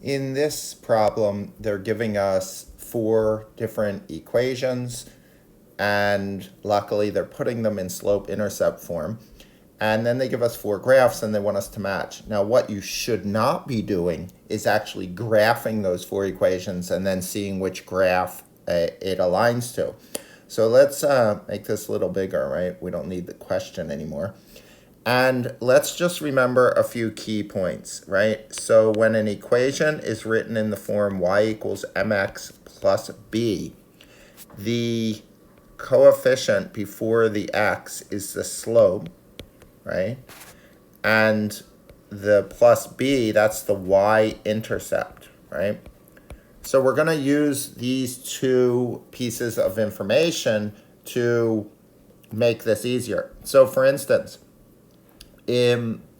In this problem, they're giving us 4 different equations, and luckily they're putting them in slope-intercept form. And then they give us 4 graphs and they want us to match. Now, what you should not be doing is actually graphing those 4 equations and then seeing which graph it aligns to. So let's make this a little bigger, right? We don't need the question anymore. And let's just remember a few key points, right? So when an equation is written in the form y equals mx plus b, the coefficient before the x is the slope, right? And the plus b, that's the y-intercept, right? So we're going to use these 2 pieces of information to make this easier. So for instance,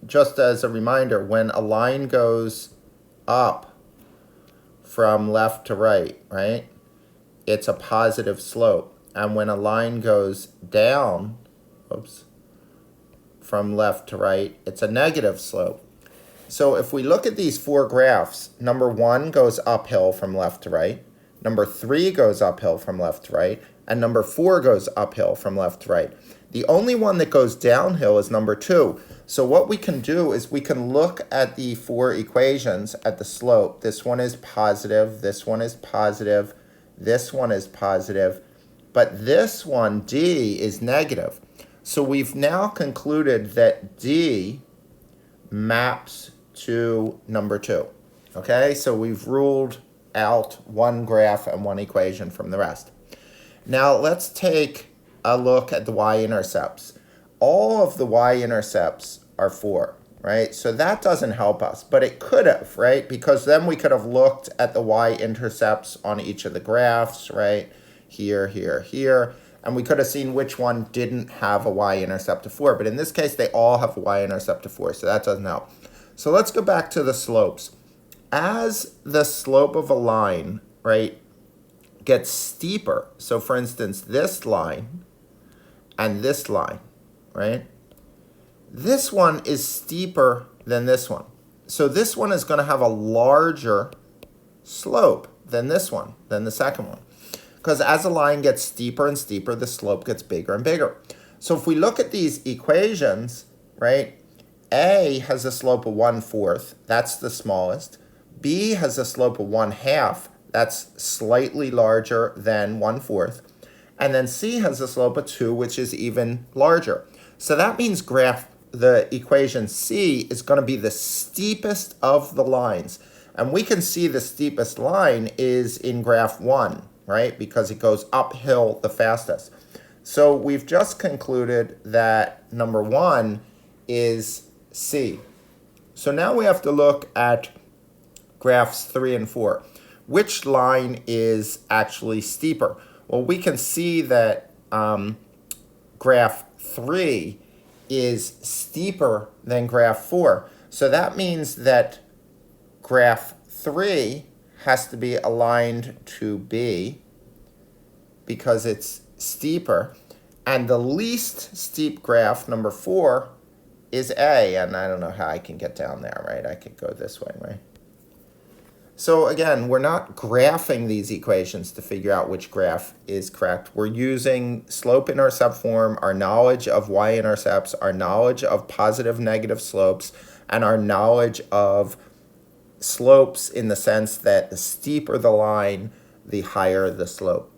just as a reminder, when a line goes up from left to right, right, it's a positive slope. And when a line goes down, from left to right, it's a negative slope. So if we look at these 4 graphs, number 1 goes uphill from left to right, number 3 goes uphill from left to right, and number 4 goes uphill from left to right. The only one that goes downhill is number 2. So what we can do is we can look at the 4 equations at the slope. This one is positive, this one is positive, this one is positive, but this one, D, is negative. So we've now concluded that D maps to number 2. Okay, so we've ruled out one graph and one equation from the rest. Now let's take a look at the y-intercepts. All of the y-intercepts are 4, right? So that doesn't help us, but it could have, right? Because then we could have looked at the y-intercepts on each of the graphs, right? Here, here, here. And we could have seen which one didn't have a y-intercept of 4. But in this case, they all have a y-intercept of 4, so that doesn't help. So let's go back to the slopes. As the slope of a line, right, gets steeper, so for instance, this line and this line, right, this one is steeper than this one. So this one is going to have a larger slope than this one, than the second one. Because as a line gets steeper and steeper, the slope gets bigger and bigger. So if we look at these equations, right, A has a slope of 1/4, that's the smallest. B has a slope of 1/2, that's slightly larger than 1/4. And then C has a slope of 2, which is even larger. So that means the equation C is going to be the steepest of the lines. And we can see the steepest line is in graph 1, right? Because it goes uphill the fastest. So we've just concluded that number 1 is C. So now we have to look at graphs 3 and 4. Which line is actually steeper? Well, we can see that graph 3 is steeper than graph 4. So that means that graph 3 has to be aligned to B because it's steeper. And the least steep graph, number 4, is A. And I don't know how I can get down there, right? I could go this way, right? So again, we're not graphing these equations to figure out which graph is correct. We're using slope-intercept form, our knowledge of y-intercepts, our knowledge of positive, negative slopes, and our knowledge of slopes in the sense that the steeper the line, the higher the slope.